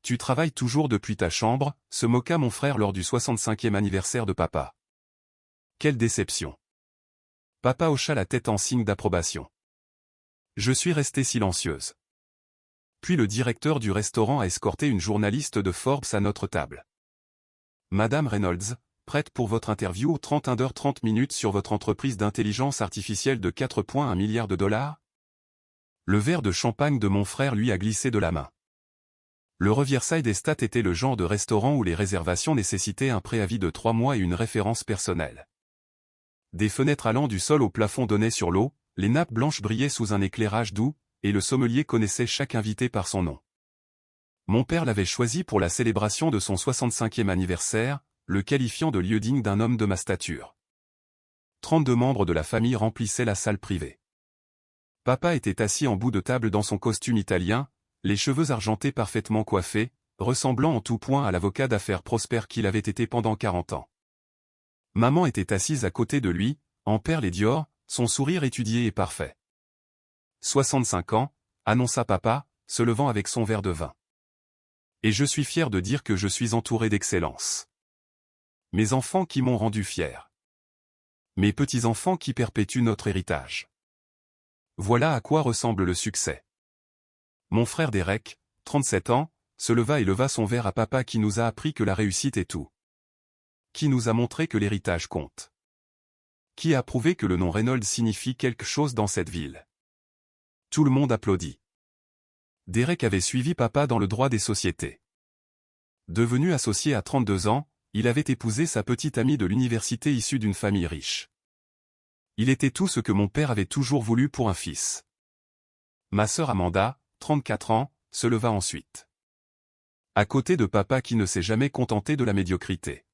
Tu travailles toujours depuis ta chambre, se moqua mon frère lors du 65e anniversaire de papa. Quelle déception. Papa hocha la tête en signe d'approbation. Je suis restée silencieuse. Puis le directeur du restaurant a escorté une journaliste de Forbes à notre table. Madame Reynolds, prête pour votre interview au 31h30 sur votre entreprise d'intelligence artificielle de 4,1 milliards de dollars? Le verre de champagne de mon frère lui a glissé de la main. Le Riverside Estate était le genre de restaurant où les réservations nécessitaient un préavis de 3 mois et une référence personnelle. Des fenêtres allant du sol au plafond donnaient sur l'eau, les nappes blanches brillaient sous un éclairage doux, et le sommelier connaissait chaque invité par son nom. Mon père l'avait choisi pour la célébration de son 65e anniversaire, le qualifiant de lieu digne d'un homme de ma stature. 32 membres de la famille remplissaient la salle privée. Papa était assis en bout de table dans son costume italien, les cheveux argentés parfaitement coiffés, ressemblant en tout point à l'avocat d'affaires prospère qu'il avait été pendant 40 ans. Maman était assise à côté de lui, en perles et Dior, son sourire étudié et parfait. 65 ans, annonça papa, se levant avec son verre de vin. Et je suis fier de dire que je suis entouré d'excellence. Mes enfants qui m'ont rendu fier. Mes petits-enfants qui perpétuent notre héritage. Voilà à quoi ressemble le succès. Mon frère Derek, 37 ans, se leva et leva son verre à papa qui nous a appris que la réussite est tout. Qui nous a montré que l'héritage compte. Qui a prouvé que le nom Reynolds signifie quelque chose dans cette ville. Tout le monde applaudit. Derek avait suivi papa dans le droit des sociétés. Devenu associé à 32 ans, il avait épousé sa petite amie de l'université issue d'une famille riche. Il était tout ce que mon père avait toujours voulu pour un fils. Ma sœur Amanda, 34 ans, se leva ensuite. À côté de papa qui ne s'est jamais contenté de la médiocrité.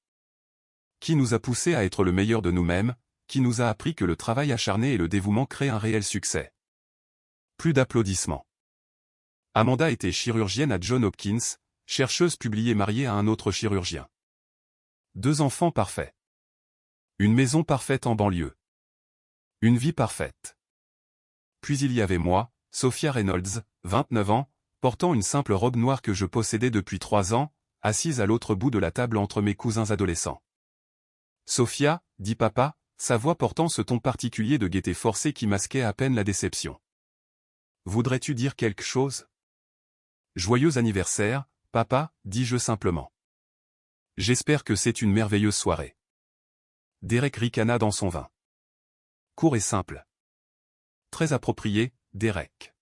Qui nous a poussés à être le meilleur de nous-mêmes, qui nous a appris que le travail acharné et le dévouement créent un réel succès. Plus d'applaudissements. Amanda était chirurgienne à Johns Hopkins, chercheuse publiée mariée à un autre chirurgien. 2 enfants parfaits. Une maison parfaite en banlieue. Une vie parfaite. Puis il y avait moi, Sophia Reynolds, 29 ans, portant une simple robe noire que je possédais depuis 3 ans, assise à l'autre bout de la table entre mes cousins adolescents. Sophia, dit papa, sa voix portant ce ton particulier de gaieté forcée qui masquait à peine la déception. Voudrais-tu dire quelque chose? Joyeux anniversaire, papa, dis-je simplement. J'espère que c'est une merveilleuse soirée. Derek ricana dans son vin. Court et simple. Très approprié, Derek.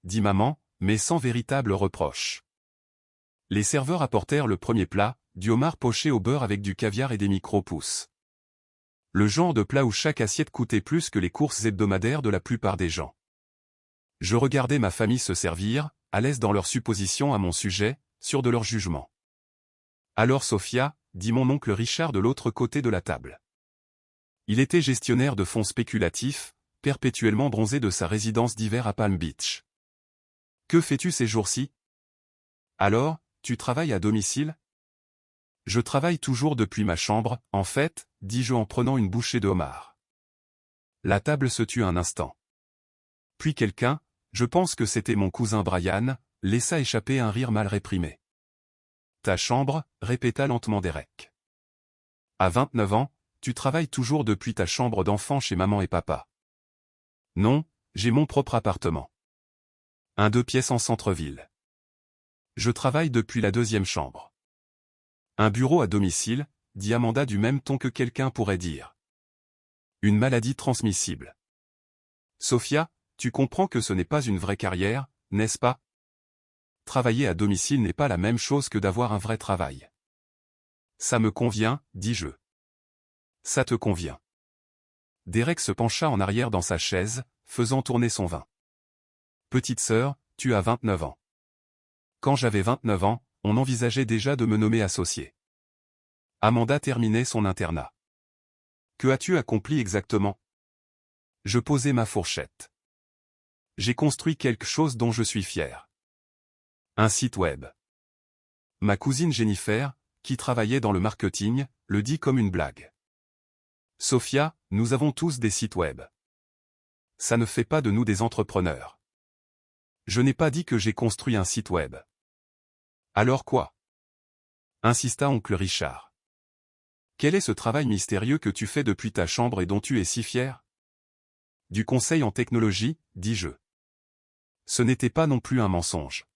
Dit maman, mais sans véritable reproche. Les serveurs apportèrent le premier plat, du homard poché au beurre avec du caviar et des micro-pousses. Le genre de plat où chaque assiette coûtait plus que les courses hebdomadaires de la plupart des gens. Je regardais ma famille se servir, à l'aise dans leurs suppositions à mon sujet, sûrs de leur jugement. Alors Sophia, dit mon oncle Richard de l'autre côté de la table. Il était gestionnaire de fonds spéculatifs, perpétuellement bronzé de sa résidence d'hiver à Palm Beach. Que fais-tu ces jours-ci? Alors, tu travailles à domicile? Je travaille toujours depuis ma chambre, en fait, dis-je en prenant une bouchée de homard. La table se tut un instant. Puis quelqu'un, je pense que c'était mon cousin Brian, laissa échapper un rire mal réprimé. Ta chambre, répéta lentement Derek. À 29 ans, tu travailles toujours depuis ta chambre d'enfant chez maman et papa. Non, j'ai mon propre appartement. Un 2 pièces en centre-ville. Je travaille depuis la 2e chambre. Un bureau à domicile, dit Amanda du même ton que quelqu'un pourrait dire. Une maladie transmissible. Sophia, tu comprends que ce n'est pas une vraie carrière, n'est-ce pas? Travailler à domicile n'est pas la même chose que d'avoir un vrai travail. Ça me convient, dis-je. Ça te convient. Derek se pencha en arrière dans sa chaise, faisant tourner son vin. Petite sœur, tu as 29 ans. Quand j'avais 29 ans, on envisageait déjà de me nommer associé. Amanda terminait son internat. Que as-tu accompli exactement? Je posai ma fourchette. J'ai construit quelque chose dont je suis fier. Un site web. Ma cousine Jennifer, qui travaillait dans le marketing, le dit comme une blague. Sophia, nous avons tous des sites web. Ça ne fait pas de nous des entrepreneurs. Je n'ai pas dit que j'ai construit un site web. Alors quoi? Insista oncle Richard. Quel est ce travail mystérieux que tu fais depuis ta chambre et dont tu es si fier? Du conseil en technologie, dis-je. Ce n'était pas non plus un mensonge.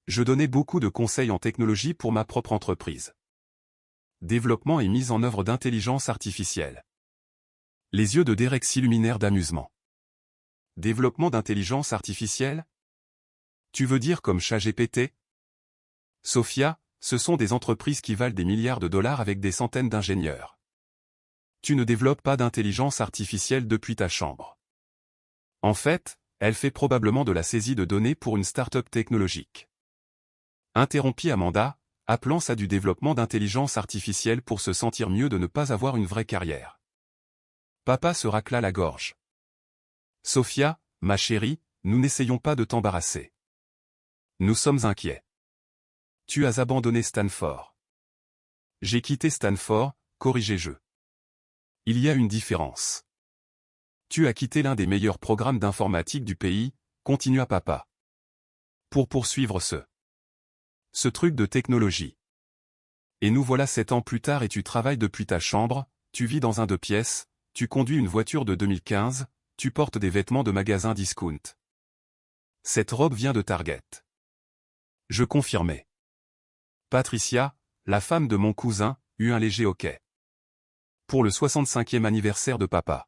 Je donnais beaucoup de conseils en technologie pour ma propre entreprise. Développement et mise en œuvre d'intelligence artificielle. Les yeux de Derek s'illuminèrent d'amusement. Développement d'intelligence artificielle? Tu veux dire comme ChatGPT? Sophia, ce sont des entreprises qui valent des milliards de dollars avec des centaines d'ingénieurs. Tu ne développes pas d'intelligence artificielle depuis ta chambre. En fait, elle fait probablement de la saisie de données pour une start-up technologique. Interrompit Amanda, appelant ça du développement d'intelligence artificielle pour se sentir mieux de ne pas avoir une vraie carrière. Papa se racla la gorge. Sophia, ma chérie, nous n'essayons pas de t'embarrasser. Nous sommes inquiets. Tu as abandonné Stanford. J'ai quitté Stanford, corrigez-je. Il y a une différence. Tu as quitté l'un des meilleurs programmes d'informatique du pays, continua papa. Pour poursuivre ce truc de technologie. Et nous voilà 7 ans plus tard et tu travailles depuis ta chambre, tu vis dans un 2 pièces, tu conduis une voiture de 2015, tu portes des vêtements de magasin discount. Cette robe vient de Target. Je confirmais. Patricia, la femme de mon cousin, eut un léger hoquet. Pour le 65e anniversaire de papa.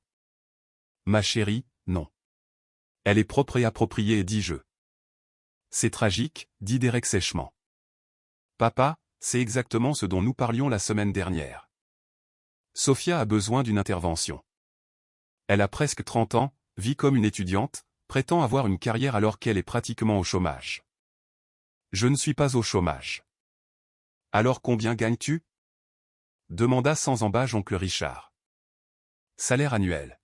Ma chérie, non. Elle est propre et appropriée, dis-je. C'est tragique, dit Derek sèchement. Papa, c'est exactement ce dont nous parlions la semaine dernière. Sophia a besoin d'une intervention. Elle a presque 30 ans, vit comme une étudiante, prétend avoir une carrière alors qu'elle est pratiquement au chômage. Je ne suis pas au chômage. Alors combien gagnes-tu? Demanda sans embâche oncle Richard. Salaire annuel.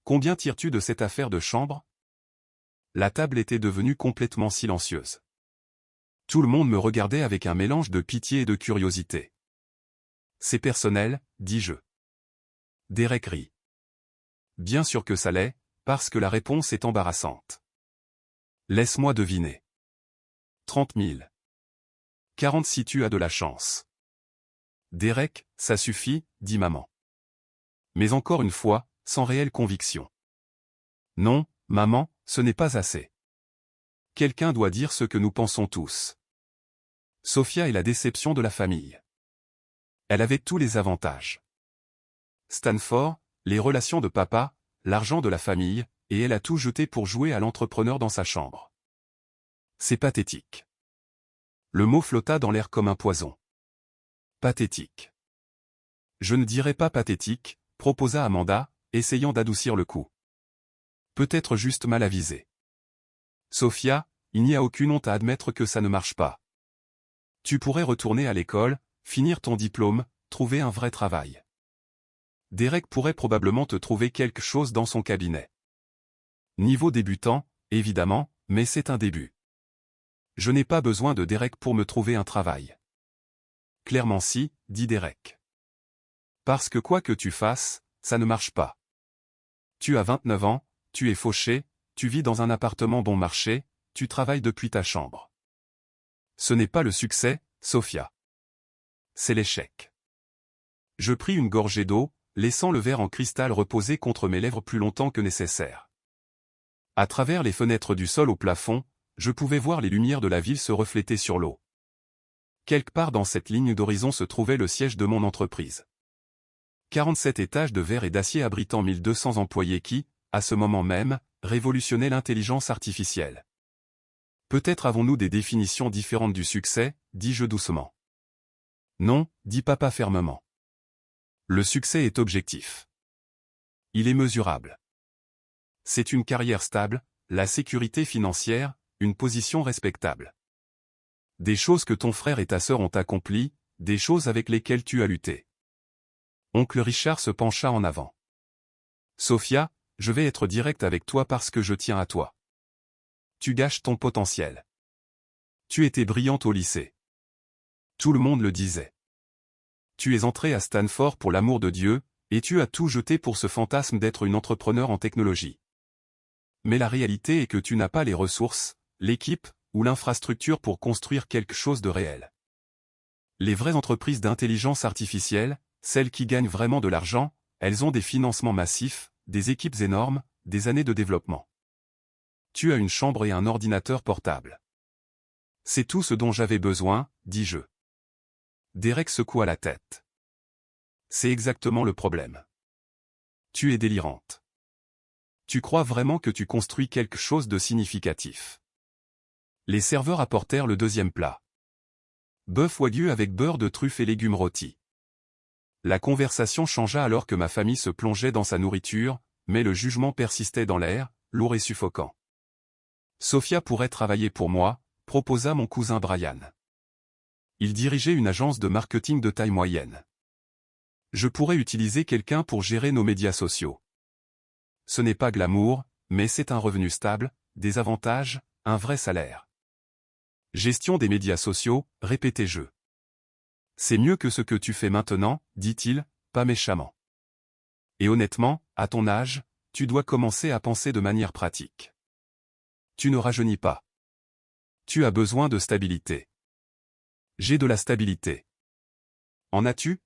Combien tires-tu de cette affaire de chambre? La table était devenue complètement silencieuse. Tout le monde me regardait avec un mélange de pitié et de curiosité. C'est personnel, dis-je. Derek rit. Bien sûr que ça l'est, parce que la réponse est embarrassante. Laisse-moi deviner. 30 000. 40 si tu as de la chance. Derek, ça suffit, dit maman. Mais encore une fois, sans réelle conviction. Non, maman, ce n'est pas assez. Quelqu'un doit dire ce que nous pensons tous. Sophia est la déception de la famille. Elle avait tous les avantages. Stanford, les relations de papa, l'argent de la famille, et elle a tout jeté pour jouer à l'entrepreneur dans sa chambre. C'est pathétique. Le mot flotta dans l'air comme un poison. Pathétique. Je ne dirais pas pathétique, proposa Amanda, essayant d'adoucir le coup. Peut-être juste mal avisé. Sophia, il n'y a aucune honte à admettre que ça ne marche pas. Tu pourrais retourner à l'école, finir ton diplôme, trouver un vrai travail. Derek pourrait probablement te trouver quelque chose dans son cabinet. Niveau débutant, évidemment, mais c'est un début. Je n'ai pas besoin de Derek pour me trouver un travail. Clairement si, dit Derek. Parce que quoi que tu fasses, ça ne marche pas. Tu as 29 ans, tu es fauché, tu vis dans un appartement bon marché, tu travailles depuis ta chambre. Ce n'est pas le succès, Sophia. C'est l'échec. Je pris une gorgée d'eau, laissant le verre en cristal reposer contre mes lèvres plus longtemps que nécessaire. À travers les fenêtres du sol au plafond, je pouvais voir les lumières de la ville se refléter sur l'eau. Quelque part dans cette ligne d'horizon se trouvait le siège de mon entreprise. 47 étages de verre et d'acier abritant 1200 employés qui, à ce moment même, révolutionnaient l'intelligence artificielle. Peut-être avons-nous des définitions différentes du succès, dis-je doucement. Non, dit papa fermement. Le succès est objectif. Il est mesurable. C'est une carrière stable, la sécurité financière, une position respectable. Des choses que ton frère et ta sœur ont accomplies, des choses avec lesquelles tu as lutté. Oncle Richard se pencha en avant. Sophia, je vais être direct avec toi parce que je tiens à toi. Tu gâches ton potentiel. Tu étais brillante au lycée. Tout le monde le disait. Tu es entrée à Stanford pour l'amour de Dieu, et tu as tout jeté pour ce fantasme d'être une entrepreneur en technologie. Mais la réalité est que tu n'as pas les ressources, l'équipe, ou l'infrastructure pour construire quelque chose de réel. Les vraies entreprises d'intelligence artificielle, celles qui gagnent vraiment de l'argent, elles ont des financements massifs, des équipes énormes, des années de développement. Tu as une chambre et un ordinateur portable. C'est tout ce dont j'avais besoin, dis-je. Derek secoua la tête. C'est exactement le problème. Tu es délirante. Tu crois vraiment que tu construis quelque chose de significatif. Les serveurs apportèrent le deuxième plat. Bœuf wagyu avec beurre de truffe et légumes rôtis. La conversation changea alors que ma famille se plongeait dans sa nourriture, mais le jugement persistait dans l'air, lourd et suffocant. Sophia pourrait travailler pour moi, proposa mon cousin Brian. Il dirigeait une agence de marketing de taille moyenne. Je pourrais utiliser quelqu'un pour gérer nos médias sociaux. Ce n'est pas glamour, mais c'est un revenu stable, des avantages, un vrai salaire. Gestion des médias sociaux, répétai-je. C'est mieux que ce que tu fais maintenant, dit-il, pas méchamment. Et honnêtement, à ton âge, tu dois commencer à penser de manière pratique. Tu ne rajeunis pas. Tu as besoin de stabilité. J'ai de la stabilité. En as-tu?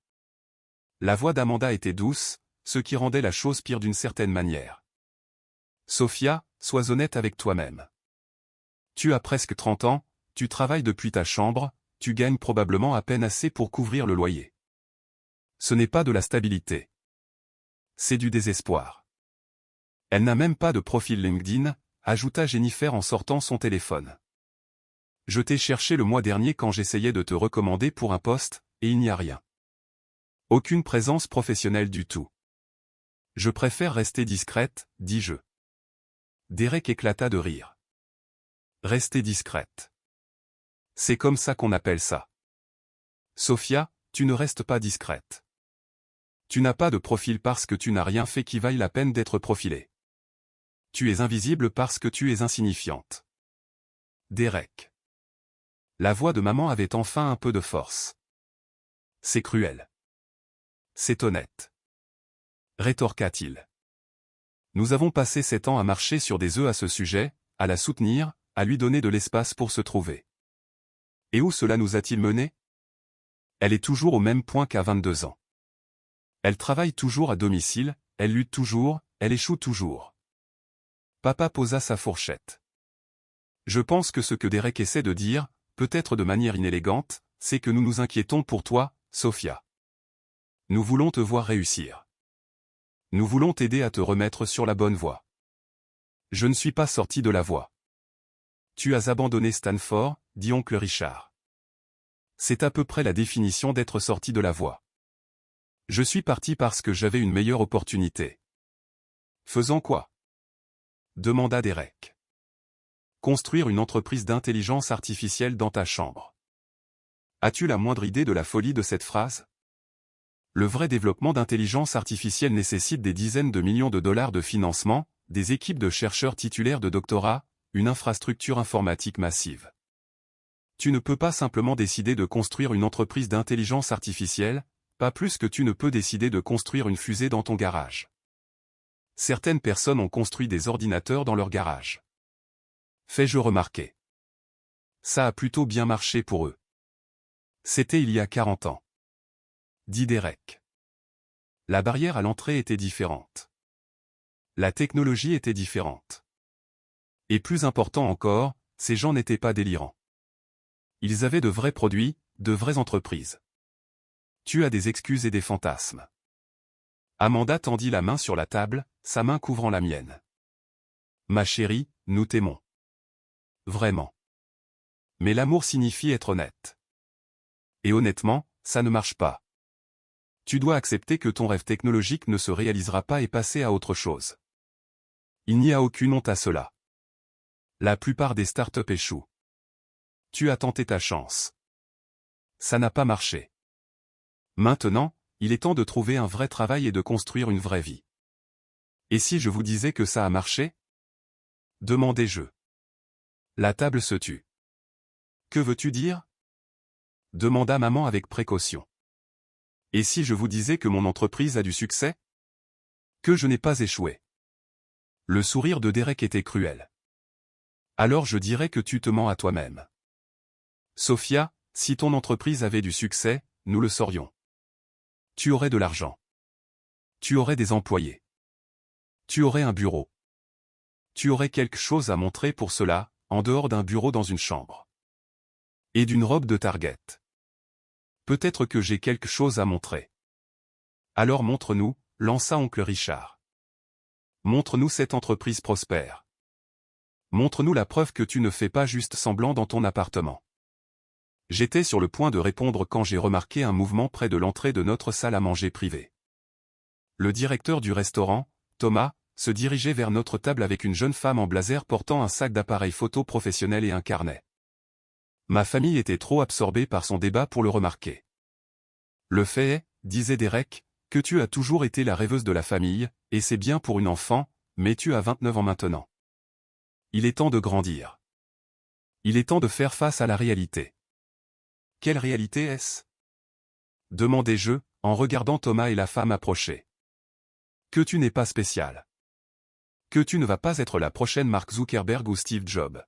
La voix d'Amanda était douce, ce qui rendait la chose pire d'une certaine manière. Sophia, sois honnête avec toi-même. Tu as presque 30 ans, tu travailles depuis ta chambre, tu gagnes probablement à peine assez pour couvrir le loyer. Ce n'est pas de la stabilité. C'est du désespoir. Elle n'a même pas de profil LinkedIn, ajouta Jennifer en sortant son téléphone. Je t'ai cherché le mois dernier quand j'essayais de te recommander pour un poste, et il n'y a rien. Aucune présence professionnelle du tout. Je préfère rester discrète, dis-je. Derek éclata de rire. Rester discrète. C'est comme ça qu'on appelle ça. Sophia, tu ne restes pas discrète. Tu n'as pas de profil parce que tu n'as rien fait qui vaille la peine d'être profilé. Tu es invisible parce que tu es insignifiante. Derek. La voix de maman avait enfin un peu de force. C'est cruel. C'est honnête. Rétorqua-t-il. Nous avons passé 7 ans à marcher sur des œufs à ce sujet, à la soutenir, à lui donner de l'espace pour se trouver. Et où cela nous a-t-il menés? Elle est toujours au même point qu'à 22 ans. Elle travaille toujours à domicile, elle lutte toujours, elle échoue toujours. Papa posa sa fourchette. Je pense que ce que Derek essaie de dire, peut-être de manière inélégante, c'est que nous nous inquiétons pour toi, Sophia. Nous voulons te voir réussir. Nous voulons t'aider à te remettre sur la bonne voie. Je ne suis pas sorti de la voie. Tu as abandonné Stanford, dit oncle Richard. C'est à peu près la définition d'être sorti de la voie. Je suis parti parce que j'avais une meilleure opportunité. Faisant quoi? Demanda Derek. Construire une entreprise d'intelligence artificielle dans ta chambre. As-tu la moindre idée de la folie de cette phrase? Le vrai développement d'intelligence artificielle nécessite des dizaines de millions de dollars de financement, des équipes de chercheurs titulaires de doctorat, une infrastructure informatique massive. Tu ne peux pas simplement décider de construire une entreprise d'intelligence artificielle, pas plus que tu ne peux décider de construire une fusée dans ton garage. Certaines personnes ont construit des ordinateurs dans leur garage. Fais-je remarquer. Ça a plutôt bien marché pour eux. C'était il y a 40 ans. Dit Derek. La barrière à l'entrée était différente. La technologie était différente. Et plus important encore, ces gens n'étaient pas délirants. Ils avaient de vrais produits, de vraies entreprises. Tu as des excuses et des fantasmes. Amanda tendit la main sur la table, sa main couvrant la mienne. Ma chérie, nous t'aimons. Vraiment. Mais l'amour signifie être honnête. Et honnêtement, ça ne marche pas. Tu dois accepter que ton rêve technologique ne se réalisera pas et passer à autre chose. Il n'y a aucune honte à cela. La plupart des startups échouent. Tu as tenté ta chance. Ça n'a pas marché. Maintenant, il est temps de trouver un vrai travail et de construire une vraie vie. Et si je vous disais que ça a marché? Demandai-je. La table se tut. Que veux-tu dire? Demanda maman avec précaution. Et si je vous disais que mon entreprise a du succès? Que je n'ai pas échoué. Le sourire de Derek était cruel. Alors je dirais que tu te mens à toi-même. Sophia, si ton entreprise avait du succès, nous le saurions. Tu aurais de l'argent. Tu aurais des employés. Tu aurais un bureau. Tu aurais quelque chose à montrer pour cela, en dehors d'un bureau dans une chambre. Et d'une robe de Target. Peut-être que j'ai quelque chose à montrer. Alors montre-nous, lança oncle Richard. Montre-nous cette entreprise prospère. Montre-nous la preuve que tu ne fais pas juste semblant dans ton appartement. J'étais sur le point de répondre quand j'ai remarqué un mouvement près de l'entrée de notre salle à manger privée. Le directeur du restaurant, Thomas, se dirigeait vers notre table avec une jeune femme en blazer portant un sac d'appareils photo professionnel et un carnet. Ma famille était trop absorbée par son débat pour le remarquer. Le fait est, disait Derek, que tu as toujours été la rêveuse de la famille, et c'est bien pour une enfant, mais tu as 29 ans maintenant. Il est temps de grandir. Il est temps de faire face à la réalité. Quelle réalité est-ce? Demandai-je, en regardant Thomas et la femme approcher. Que tu n'es pas spécial. Que tu ne vas pas être la prochaine Mark Zuckerberg ou Steve Jobs.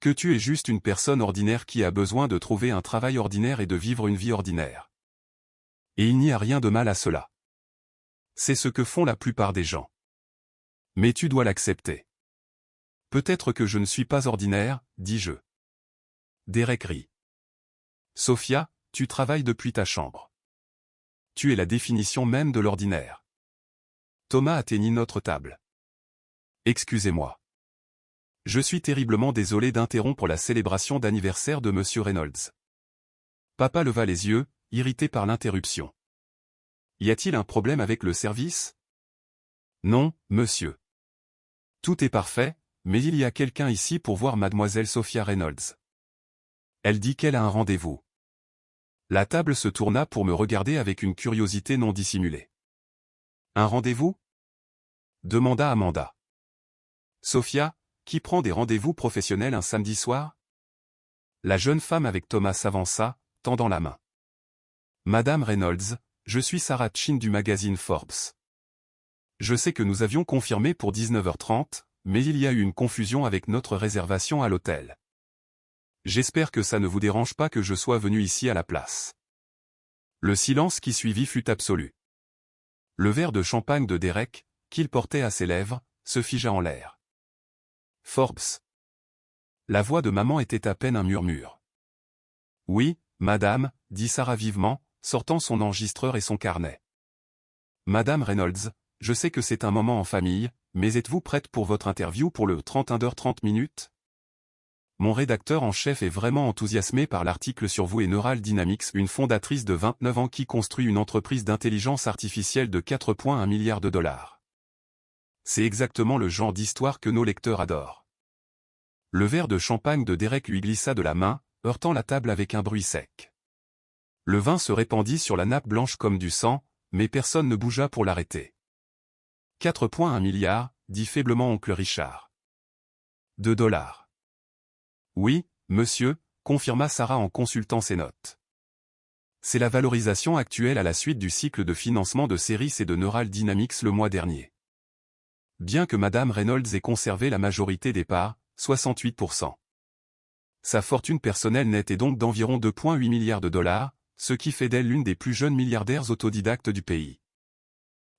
Que tu es juste une personne ordinaire qui a besoin de trouver un travail ordinaire et de vivre une vie ordinaire. Et il n'y a rien de mal à cela. C'est ce que font la plupart des gens. Mais tu dois l'accepter. Peut-être que je ne suis pas ordinaire, dis-je. Derek rit. Sophia, tu travailles depuis ta chambre. Tu es la définition même de l'ordinaire. Thomas atteignit notre table. Excusez-moi. Je suis terriblement désolé d'interrompre la célébration d'anniversaire de Monsieur Reynolds. Papa leva les yeux, irrité par l'interruption. Y a-t-il un problème avec le service? Non, monsieur. Tout est parfait, mais il y a quelqu'un ici pour voir mademoiselle Sophia Reynolds. Elle dit qu'elle a un rendez-vous. La table se tourna pour me regarder avec une curiosité non dissimulée. Un rendez-vous? Demanda Amanda. Sophia, qui prend des rendez-vous professionnels un samedi soir? La jeune femme avec Thomas s'avança, tendant la main. Madame Reynolds, je suis Sarah Chin du magazine Forbes. Je sais que nous avions confirmé pour 19h30, mais il y a eu une confusion avec notre réservation à l'hôtel. J'espère que ça ne vous dérange pas que je sois venu ici à la place. Le silence qui suivit fut absolu. Le verre de champagne de Derek, qu'il portait à ses lèvres, se figea en l'air. Forbes. La voix de maman était à peine un murmure. Oui, madame, dit Sarah vivement, sortant son enregistreur et son carnet. Madame Reynolds, je sais que c'est un moment en famille, mais êtes-vous prête pour votre interview pour le 31h30 minutes? Mon rédacteur en chef est vraiment enthousiasmé par l'article sur vous et Neural Dynamics, une fondatrice de 29 ans qui construit une entreprise d'intelligence artificielle de 4,1 milliards de dollars. C'est exactement le genre d'histoire que nos lecteurs adorent. Le verre de champagne de Derek lui glissa de la main, heurtant la table avec un bruit sec. Le vin se répandit sur la nappe blanche comme du sang, mais personne ne bougea pour l'arrêter. 4,1 milliards, dit faiblement oncle Richard. De dollars. Oui, monsieur, confirma Sarah en consultant ses notes. C'est la valorisation actuelle à la suite du cycle de financement de Ceris et de Neural Dynamics le mois dernier. Bien que Madame Reynolds ait conservé la majorité des parts, 68%. Sa fortune personnelle nette est donc d'environ 2,8 milliards de dollars, ce qui fait d'elle l'une des plus jeunes milliardaires autodidactes du pays.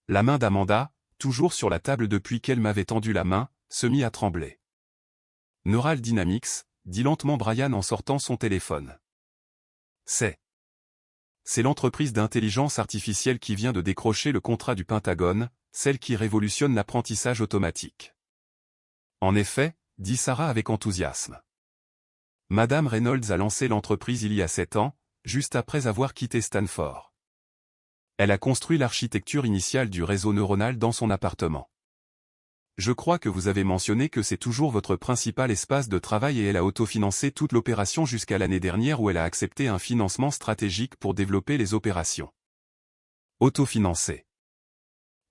La main d'Amanda, toujours sur la table depuis qu'elle m'avait tendu la main, se mit à trembler. Neural Dynamics, dit lentement Brian en sortant son téléphone. C'est l'entreprise d'intelligence artificielle qui vient de décrocher le contrat du Pentagone, celle qui révolutionne l'apprentissage automatique. En effet, dit Sarah avec enthousiasme. Madame Reynolds a lancé l'entreprise il y a 7 ans, juste après avoir quitté Stanford. Elle a construit l'architecture initiale du réseau neuronal dans son appartement. Je crois que vous avez mentionné que c'est toujours votre principal espace de travail et elle a autofinancé toute l'opération jusqu'à l'année dernière où elle a accepté un financement stratégique pour développer les opérations. Autofinancé.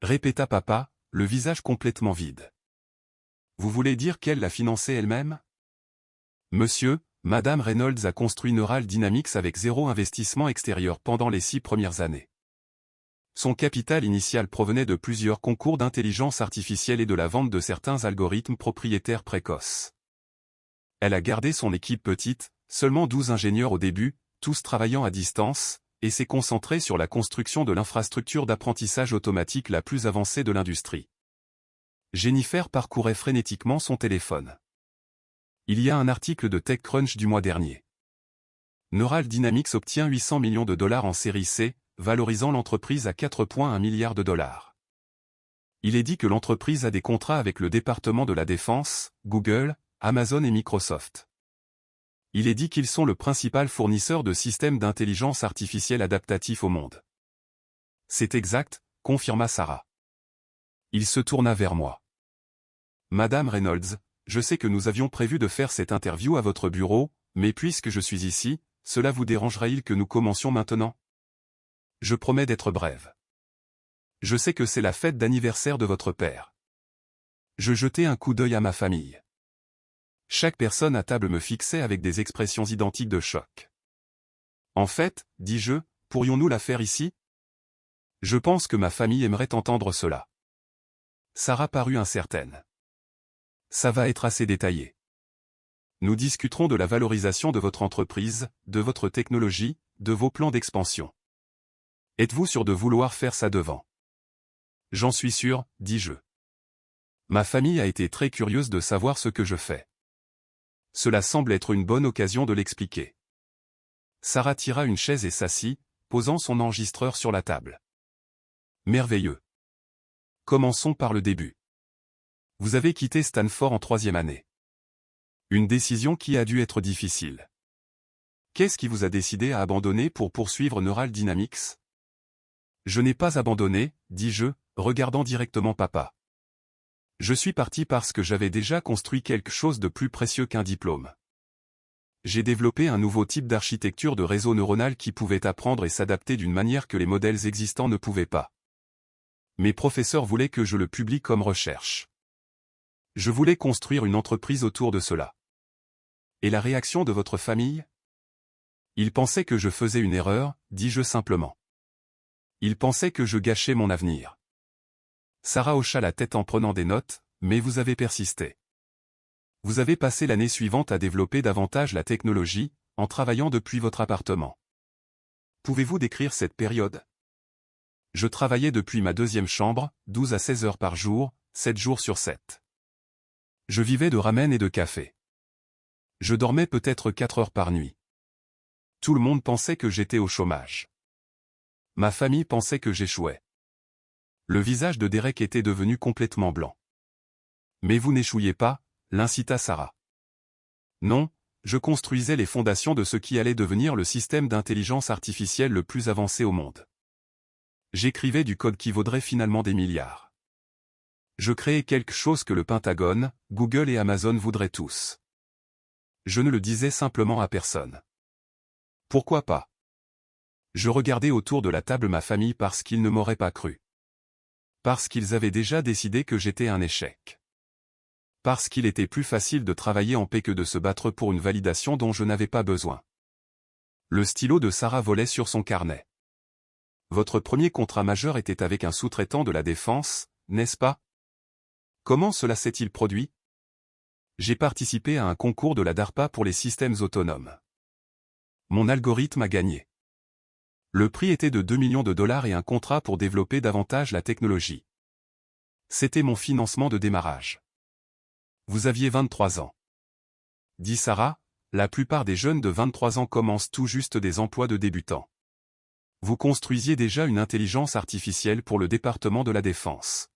Répéta papa, le visage complètement vide. Vous voulez dire qu'elle l'a financé elle-même? Monsieur, Madame Reynolds a construit Neural Dynamics avec 0 investissement extérieur pendant les 6 premières années. Son capital initial provenait de plusieurs concours d'intelligence artificielle et de la vente de certains algorithmes propriétaires précoces. Elle a gardé son équipe petite, seulement 12 ingénieurs au début, tous travaillant à distance, et s'est concentrée sur la construction de l'infrastructure d'apprentissage automatique la plus avancée de l'industrie. Jennifer parcourait frénétiquement son téléphone. Il y a un article de TechCrunch du mois dernier. Neural Dynamics obtient 800 millions de dollars en série C, valorisant l'entreprise à 4,1 milliards de dollars. Il est dit que l'entreprise a des contrats avec le département de la Défense, Google, Amazon et Microsoft. Il est dit qu'ils sont le principal fournisseur de systèmes d'intelligence artificielle adaptatifs au monde. C'est exact, confirma Sarah. Il se tourna vers moi. Madame Reynolds, je sais que nous avions prévu de faire cette interview à votre bureau, mais puisque je suis ici, cela vous dérangerait-il que nous commencions maintenant? Je promets d'être brève. Je sais que c'est la fête d'anniversaire de votre père. Je jetai un coup d'œil à ma famille. Chaque personne à table me fixait avec des expressions identiques de choc. En fait, dis-je, pourrions-nous la faire ici? Je pense que ma famille aimerait entendre cela. Sarah parut incertaine. Ça va être assez détaillé. Nous discuterons de la valorisation de votre entreprise, de votre technologie, de vos plans d'expansion. Êtes-vous sûr de vouloir faire ça devant? J'en suis sûr, dis-je. Ma famille a été très curieuse de savoir ce que je fais. Cela semble être une bonne occasion de l'expliquer. Sarah tira une chaise et s'assit, posant son enregistreur sur la table. Merveilleux. Commençons par le début. Vous avez quitté Stanford en 3e année. Une décision qui a dû être difficile. Qu'est-ce qui vous a décidé à abandonner pour poursuivre Neural Dynamics? Je n'ai pas abandonné, dis-je, regardant directement papa. Je suis parti parce que j'avais déjà construit quelque chose de plus précieux qu'un diplôme. J'ai développé un nouveau type d'architecture de réseau neuronal qui pouvait apprendre et s'adapter d'une manière que les modèles existants ne pouvaient pas. Mes professeurs voulaient que je le publie comme recherche. Je voulais construire une entreprise autour de cela. Et la réaction de votre famille? Ils pensaient que je faisais une erreur, dis-je simplement. Ils pensaient que je gâchais mon avenir. Sarah hocha la tête en prenant des notes, mais vous avez persisté. Vous avez passé l'année suivante à développer davantage la technologie, en travaillant depuis votre appartement. Pouvez-vous décrire cette période? Je travaillais depuis ma 2e chambre, 12 à 16 heures par jour, 7 jours sur 7. Je vivais de ramen et de café. Je dormais peut-être 4 heures par nuit. Tout le monde pensait que j'étais au chômage. Ma famille pensait que j'échouais. Le visage de Derek était devenu complètement blanc. Mais vous n'échouiez pas, l'incita Sarah. Non, je construisais les fondations de ce qui allait devenir le système d'intelligence artificielle le plus avancé au monde. J'écrivais du code qui vaudrait finalement des milliards. Je créais quelque chose que le Pentagone, Google et Amazon voudraient tous. Je ne le disais simplement à personne. Pourquoi pas? Je regardais autour de la table ma famille parce qu'ils ne m'auraient pas cru. Parce qu'ils avaient déjà décidé que j'étais un échec. Parce qu'il était plus facile de travailler en paix que de se battre pour une validation dont je n'avais pas besoin. Le stylo de Sarah volait sur son carnet. Votre premier contrat majeur était avec un sous-traitant de la défense, n'est-ce pas? Comment cela s'est-il produit? J'ai participé à un concours de la DARPA pour les systèmes autonomes. Mon algorithme a gagné. Le prix était de 2 millions de dollars et un contrat pour développer davantage la technologie. C'était mon financement de démarrage. Vous aviez 23 ans. Dit Sarah, la plupart des jeunes de 23 ans commencent tout juste des emplois de débutants. Vous construisiez déjà une intelligence artificielle pour le département de la Défense.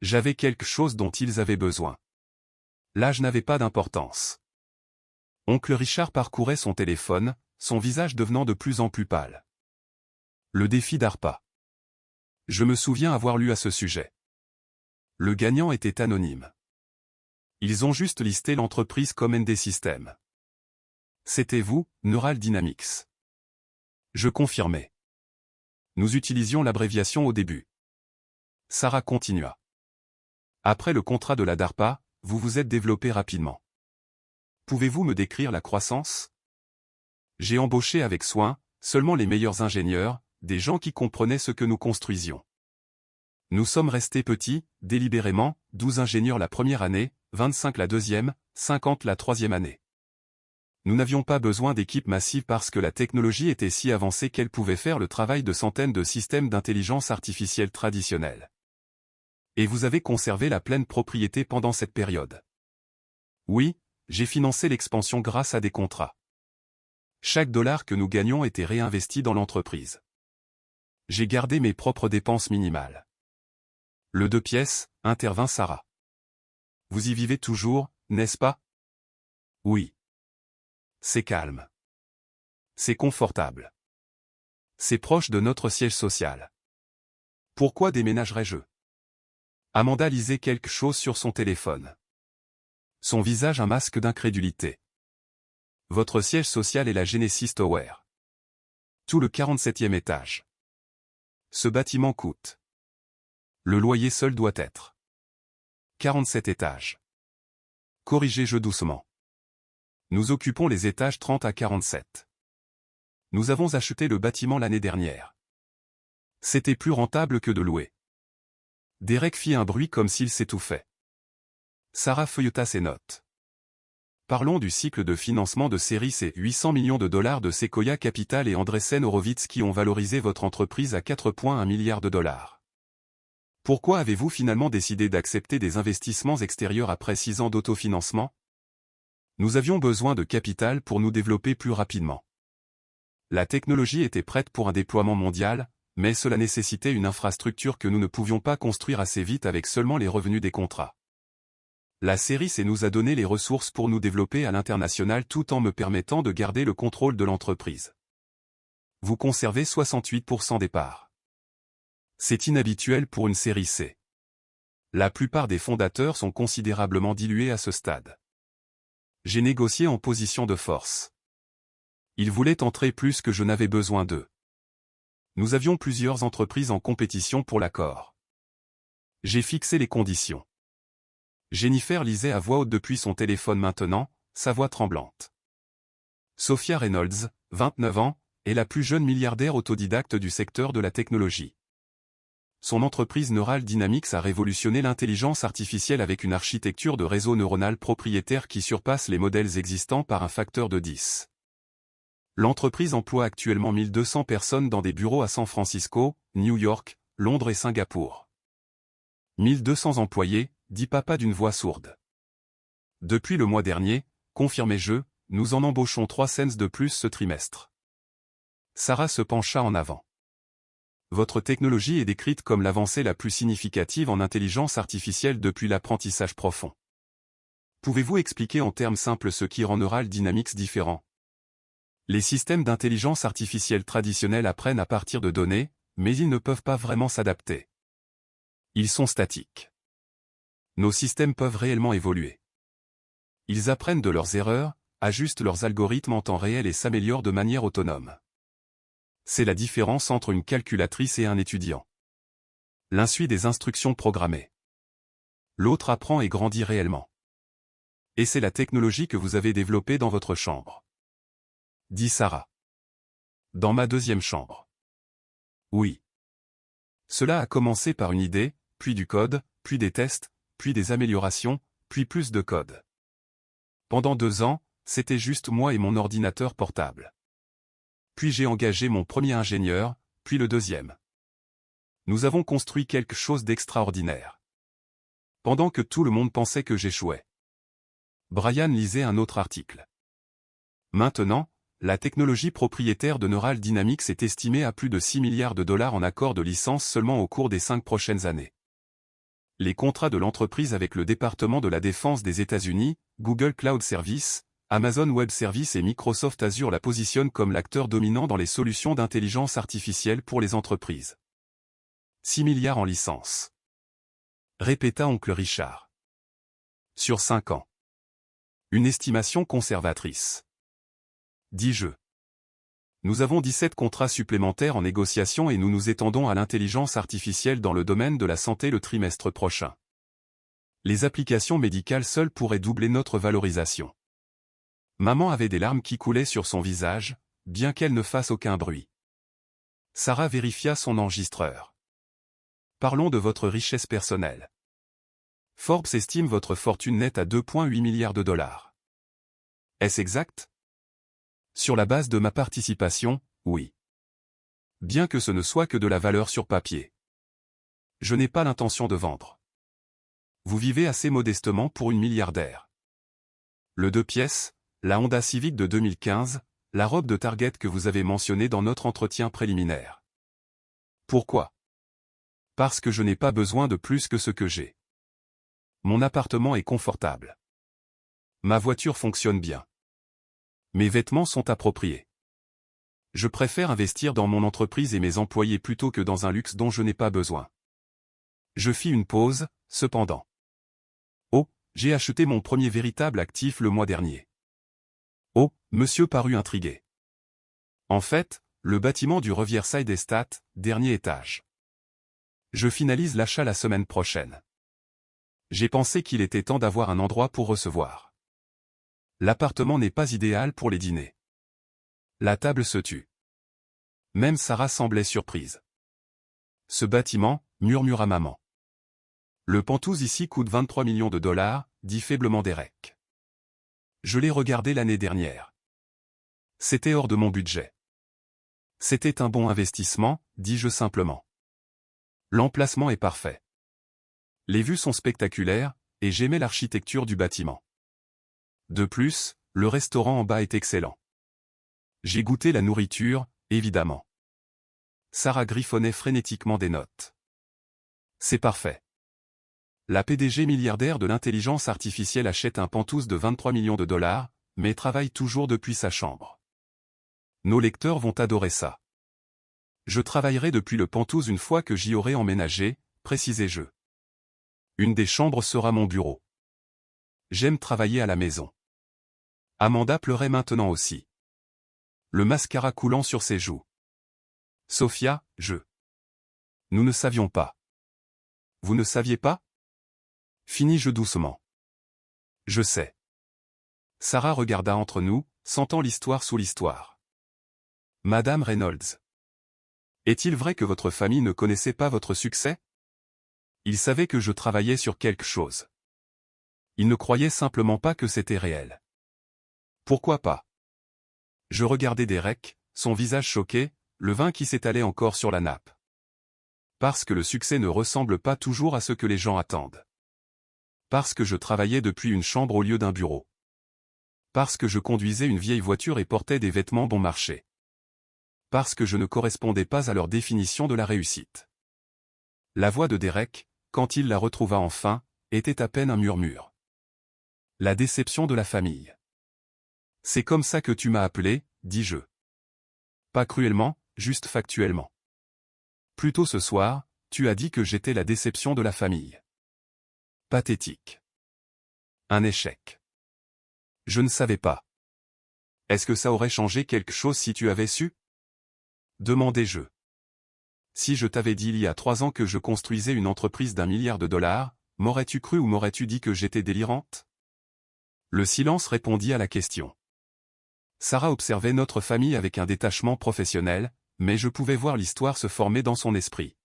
J'avais quelque chose dont ils avaient besoin. L'âge n'avait pas d'importance. Oncle Richard parcourait son téléphone, son visage devenant de plus en plus pâle. Le défi DARPA. Je me souviens avoir lu à ce sujet. Le gagnant était anonyme. Ils ont juste listé l'entreprise comme ND Systems. C'était vous, Neural Dynamics. Je confirmais. Nous utilisions l'abréviation au début. Sarah continua. Après le contrat de la DARPA, vous vous êtes développé rapidement. Pouvez-vous me décrire la croissance? J'ai embauché avec soin, seulement les meilleurs ingénieurs, des gens qui comprenaient ce que nous construisions. Nous sommes restés petits, délibérément, 12 ingénieurs la première année, 25 la deuxième, 50 la troisième année. Nous n'avions pas besoin d'équipes massives parce que la technologie était si avancée qu'elle pouvait faire le travail de centaines de systèmes d'intelligence artificielle traditionnels. Et vous avez conservé la pleine propriété pendant cette période. Oui, j'ai financé l'expansion grâce à des contrats. Chaque dollar que nous gagnions était réinvesti dans l'entreprise. J'ai gardé mes propres dépenses minimales. Le 2 pièces, intervint Sarah. Vous y vivez toujours, n'est-ce pas? Oui. C'est calme. C'est confortable. C'est proche de notre siège social. Pourquoi déménagerais-je? Amanda lisait quelque chose sur son téléphone. Son visage un masque d'incrédulité. Votre siège social est la Genesis Tower. Tout le 47e étage. Ce bâtiment coûte. Le loyer seul doit être 47 étages. Corrigez-je doucement. Nous occupons les étages 30 à 47. Nous avons acheté le bâtiment l'année dernière. C'était plus rentable que de louer. Derek fit un bruit comme s'il s'étouffait. Sarah feuilleta ses notes. Parlons du cycle de financement de série C. 800 millions de dollars de Sequoia Capital et Andreessen Horowitz qui ont valorisé votre entreprise à 4,1 milliards de dollars. Pourquoi avez-vous finalement décidé d'accepter des investissements extérieurs après 6 ans d'autofinancement? Nous avions besoin de capital pour nous développer plus rapidement. La technologie était prête pour un déploiement mondial, mais cela nécessitait une infrastructure que nous ne pouvions pas construire assez vite avec seulement les revenus des contrats. La série C nous a donné les ressources pour nous développer à l'international tout en me permettant de garder le contrôle de l'entreprise. Vous conservez 68% des parts. C'est inhabituel pour une série C. La plupart des fondateurs sont considérablement dilués à ce stade. J'ai négocié en position de force. Ils voulaient entrer plus que je n'avais besoin d'eux. Nous avions plusieurs entreprises en compétition pour l'accord. J'ai fixé les conditions. Jennifer lisait à voix haute depuis son téléphone maintenant, sa voix tremblante. Sophia Reynolds, 29 ans, est la plus jeune milliardaire autodidacte du secteur de la technologie. Son entreprise Neural Dynamics a révolutionné l'intelligence artificielle avec une architecture de réseau neuronal propriétaire qui surpasse les modèles existants par un facteur de 10. L'entreprise emploie actuellement 1200 personnes dans des bureaux à San Francisco, New York, Londres et Singapour. 1200 employés, dit papa d'une voix sourde. Depuis le mois dernier, confirmai-je, nous en embauchons 3 cents de plus ce trimestre. Sarah se pencha en avant. Votre technologie est décrite comme l'avancée la plus significative en intelligence artificielle depuis l'apprentissage profond. Pouvez-vous expliquer en termes simples ce qui rend Neural Dynamics différent? Les systèmes d'intelligence artificielle traditionnels apprennent à partir de données, mais ils ne peuvent pas vraiment s'adapter. Ils sont statiques. Nos systèmes peuvent réellement évoluer. Ils apprennent de leurs erreurs, ajustent leurs algorithmes en temps réel et s'améliorent de manière autonome. C'est la différence entre une calculatrice et un étudiant. L'un suit des instructions programmées. L'autre apprend et grandit réellement. Et c'est la technologie que vous avez développée dans votre chambre. Dit Sarah. Dans ma deuxième chambre. Oui. Cela a commencé par une idée, puis du code, puis des tests, puis des améliorations, puis plus de code. Pendant 2 ans, c'était juste moi et mon ordinateur portable. Puis j'ai engagé mon premier ingénieur, puis le deuxième. Nous avons construit quelque chose d'extraordinaire. Pendant que tout le monde pensait que j'échouais. Brian lisait un autre article. Maintenant, la technologie propriétaire de Neural Dynamics est estimée à plus de 6 milliards de dollars en accord de licence seulement au cours des 5 prochaines années. Les contrats de l'entreprise avec le département de la défense des États-Unis, Google Cloud Services, Amazon Web Services et Microsoft Azure la positionnent comme l'acteur dominant dans les solutions d'intelligence artificielle pour les entreprises. 6 milliards en licence. Répéta oncle Richard. Sur 5 ans. Une estimation conservatrice. Dis-je. Nous avons 17 contrats supplémentaires en négociation et nous nous étendons à l'intelligence artificielle dans le domaine de la santé le trimestre prochain. Les applications médicales seules pourraient doubler notre valorisation. Maman avait des larmes qui coulaient sur son visage, bien qu'elle ne fasse aucun bruit. Sarah vérifia son enregistreur. Parlons de votre richesse personnelle. Forbes estime votre fortune nette à 2,8 milliards de dollars. Est-ce exact? Sur la base de ma participation, oui. Bien que ce ne soit que de la valeur sur papier. Je n'ai pas l'intention de vendre. Vous vivez assez modestement pour une milliardaire. Le 2 pièces, la Honda Civic de 2015, la robe de Target que vous avez mentionnée dans notre entretien préliminaire. Pourquoi? Parce que je n'ai pas besoin de plus que ce que j'ai. Mon appartement est confortable. Ma voiture fonctionne bien. Mes vêtements sont appropriés. Je préfère investir dans mon entreprise et mes employés plutôt que dans un luxe dont je n'ai pas besoin. Je fis une pause, cependant. Oh, j'ai acheté mon premier véritable actif le mois dernier. Oh, monsieur parut intrigué. En fait, le bâtiment du Riverside Estate, dernier étage. Je finalise l'achat la semaine prochaine. J'ai pensé qu'il était temps d'avoir un endroit pour recevoir. L'appartement n'est pas idéal pour les dîners. La table se tut. Même Sarah semblait surprise. Ce bâtiment, murmura maman. Le Penthouse ici coûte 23 millions de dollars, dit faiblement Derek. Je l'ai regardé l'année dernière. C'était hors de mon budget. C'était un bon investissement, dis-je simplement. L'emplacement est parfait. Les vues sont spectaculaires, et j'aimais l'architecture du bâtiment. De plus, le restaurant en bas est excellent. J'ai goûté la nourriture, évidemment. Sarah griffonnait frénétiquement des notes. C'est parfait. La PDG milliardaire de l'intelligence artificielle achète un Penthouse de 23 millions de dollars, mais travaille toujours depuis sa chambre. Nos lecteurs vont adorer ça. Je travaillerai depuis le Penthouse une fois que j'y aurai emménagé, précisai-je. Une des chambres sera mon bureau. J'aime travailler à la maison. Amanda pleurait maintenant aussi. Le mascara coulant sur ses joues. Sophia, Nous ne savions pas. Vous ne saviez pas? Finis-je doucement. Je sais. Sarah regarda entre nous, sentant l'histoire sous l'histoire. Madame Reynolds. Est-il vrai que votre famille ne connaissait pas votre succès? Ils savaient que je travaillais sur quelque chose. Ils ne croyaient simplement pas que c'était réel. Pourquoi pas? Je regardais Derek, son visage choqué, le vin qui s'étalait encore sur la nappe. Parce que le succès ne ressemble pas toujours à ce que les gens attendent. Parce que je travaillais depuis une chambre au lieu d'un bureau. Parce que je conduisais une vieille voiture et portais des vêtements bon marché. Parce que je ne correspondais pas à leur définition de la réussite. La voix de Derek, quand il la retrouva enfin, était à peine un murmure. La déception de la famille. C'est comme ça que tu m'as appelé, dis-je. Pas cruellement, juste factuellement. Plus tôt ce soir, tu as dit que j'étais la déception de la famille. Pathétique. Un échec. Je ne savais pas. Est-ce que ça aurait changé quelque chose si tu avais su? Demandai-je. Si je t'avais dit il y a 3 ans que je construisais une entreprise d'1 milliard de dollars, m'aurais-tu cru ou m'aurais-tu dit que j'étais délirante? Le silence répondit à la question. Sarah observait notre famille avec un détachement professionnel, mais je pouvais voir l'histoire se former dans son esprit.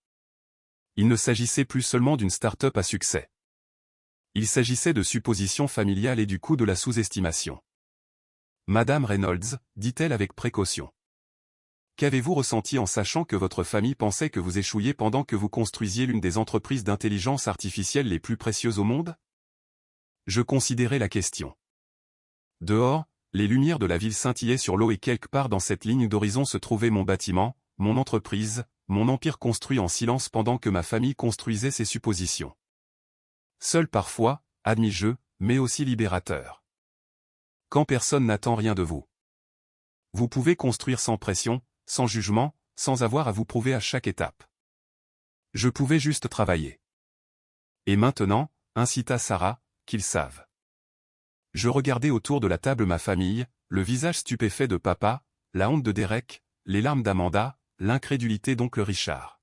Il ne s'agissait plus seulement d'une start-up à succès. Il s'agissait de suppositions familiales et du coût de la sous-estimation. Madame Reynolds, dit-elle avec précaution. Qu'avez-vous ressenti en sachant que votre famille pensait que vous échouiez pendant que vous construisiez l'une des entreprises d'intelligence artificielle les plus précieuses au monde? Je considérais la question. Dehors, les lumières de la ville scintillaient sur l'eau et quelque part dans cette ligne d'horizon se trouvait mon bâtiment, mon entreprise, mon empire construit en silence pendant que ma famille construisait ses suppositions. Seul parfois, admis-je, mais aussi libérateur. Quand personne n'attend rien de vous. Vous pouvez construire sans pression, sans jugement, sans avoir à vous prouver à chaque étape. Je pouvais juste travailler. Et maintenant, incita Sarah, qu'ils savent. Je regardais autour de la table ma famille, le visage stupéfait de papa, la honte de Derek, les larmes d'Amanda, l'incrédulité d'oncle Richard.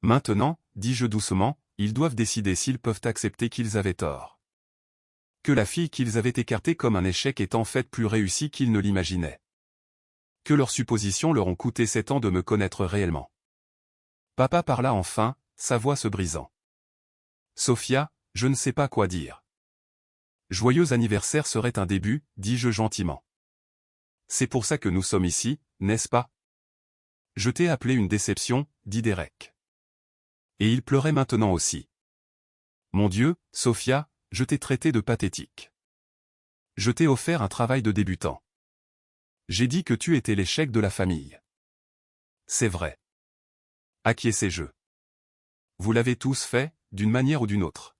Maintenant, dis-je doucement, ils doivent décider s'ils peuvent accepter qu'ils avaient tort. Que la fille qu'ils avaient écartée comme un échec est en fait plus réussie qu'ils ne l'imaginaient. Que leurs suppositions leur ont coûté 7 ans de me connaître réellement. Papa parla enfin, sa voix se brisant. Sophia, Je ne sais pas quoi dire. Joyeux anniversaire serait un début, dis-je gentiment. C'est pour ça que nous sommes ici, n'est-ce pas? Je t'ai appelé une déception, dit Derek. Et il pleurait maintenant aussi. Mon Dieu, Sophia, je t'ai traité de pathétique. Je t'ai offert un travail de débutant. J'ai dit que tu étais l'échec de la famille. C'est vrai. Acquiescez-je. Vous l'avez tous fait, d'une manière ou d'une autre.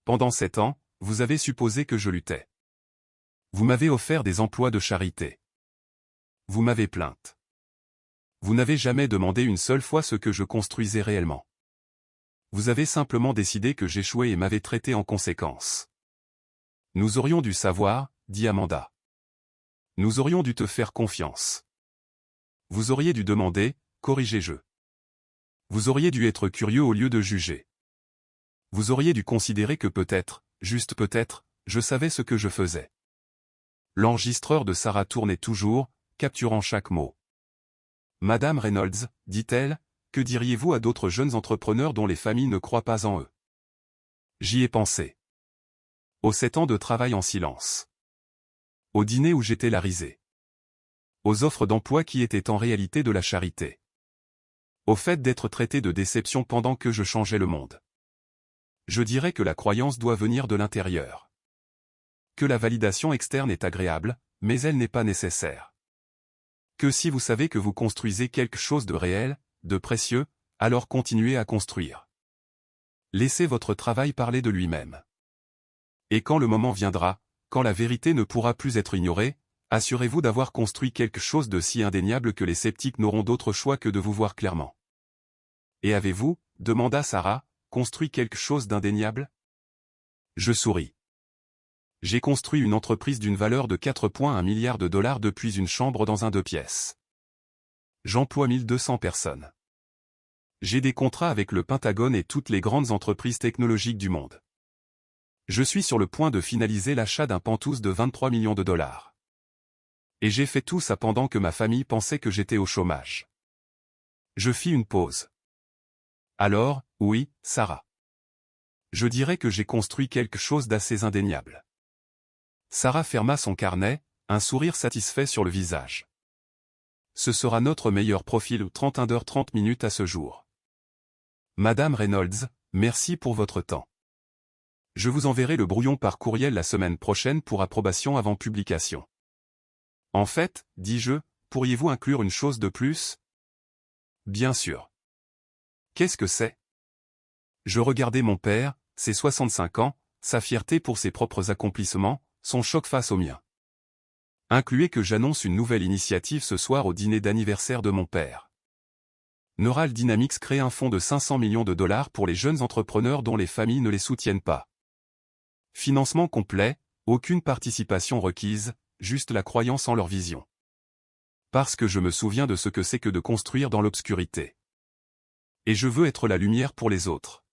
Pendant 7 ans, vous avez supposé que je luttais. Vous m'avez offert des emplois de charité. Vous m'avez plainte. Vous n'avez jamais demandé une seule fois ce que je construisais réellement. Vous avez simplement décidé que j'échouais et m'avez traité en conséquence. Nous aurions dû savoir, dit Amanda. Nous aurions dû te faire confiance. Vous auriez dû demander, corrigez-je. Vous auriez dû être curieux au lieu de juger. Vous auriez dû considérer que peut-être, juste peut-être, je savais ce que je faisais. L'enregistreur de Sarah tournait toujours, capturant chaque mot. Madame Reynolds, dit-elle, que diriez-vous à d'autres jeunes entrepreneurs dont les familles ne croient pas en eux? J'y ai pensé. Aux 7 ans de travail en silence. Au dîner où j'étais la risée. Aux offres d'emploi qui étaient en réalité de la charité. Au fait d'être traité de déception pendant que je changeais le monde. Je dirais que la croyance doit venir de l'intérieur. Que la validation externe est agréable, mais elle n'est pas nécessaire. Que si vous savez que vous construisez quelque chose de réel, de précieux, alors continuez à construire. Laissez votre travail parler de lui-même. Et quand le moment viendra, quand la vérité ne pourra plus être ignorée, assurez-vous d'avoir construit quelque chose de si indéniable que les sceptiques n'auront d'autre choix que de vous voir clairement. Et avez-vous, demanda Sarah, construit quelque chose d'indéniable? Je souris. J'ai construit une entreprise d'une valeur de 4,1 milliards de dollars depuis une chambre dans un 2 pièces. J'emploie 1200 personnes. J'ai des contrats avec le Pentagone et toutes les grandes entreprises technologiques du monde. Je suis sur le point de finaliser l'achat d'un Pantouz de 23 millions de dollars. Et j'ai fait tout ça pendant que ma famille pensait que j'étais au chômage. Je fis une pause. Alors, oui, Sarah. Je dirais que j'ai construit quelque chose d'assez indéniable. Sarah ferma son carnet, un sourire satisfait sur le visage. Ce sera notre meilleur profil 31h30 à ce jour. Madame Reynolds, merci pour votre temps. Je vous enverrai le brouillon par courriel la semaine prochaine pour approbation avant publication. En fait, dis-je, pourriez-vous inclure une chose de plus? Bien sûr. Qu'est-ce que c'est? Je regardais mon père, ses 65 ans, sa fierté pour ses propres accomplissements, son choc face au mien. Incluez que j'annonce une nouvelle initiative ce soir au dîner d'anniversaire de mon père. Neural Dynamics crée un fonds de 500 millions de dollars pour les jeunes entrepreneurs dont les familles ne les soutiennent pas. Financement complet, aucune participation requise, juste la croyance en leur vision. Parce que je me souviens de ce que c'est que de construire dans l'obscurité. Et je veux être la lumière pour les autres.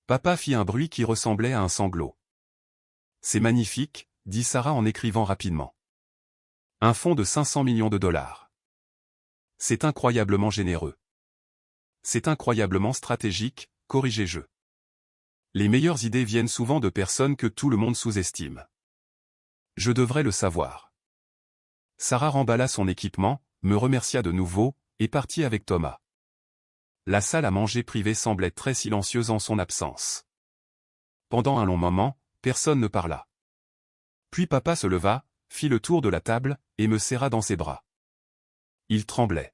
Papa fit un bruit qui ressemblait à un sanglot. C'est magnifique, dit Sarah en écrivant rapidement. Un fonds de 500 millions de dollars. C'est incroyablement généreux. C'est incroyablement stratégique, corrigez-je. Les meilleures idées viennent souvent de personnes que tout le monde sous-estime. Je devrais le savoir. Sarah remballa son équipement, me remercia de nouveau, et partit avec Thomas. La salle à manger privée semblait très silencieuse en son absence. Pendant un long moment, personne ne parla. Puis papa se leva, fit le tour de la table, et me serra dans ses bras. Il tremblait.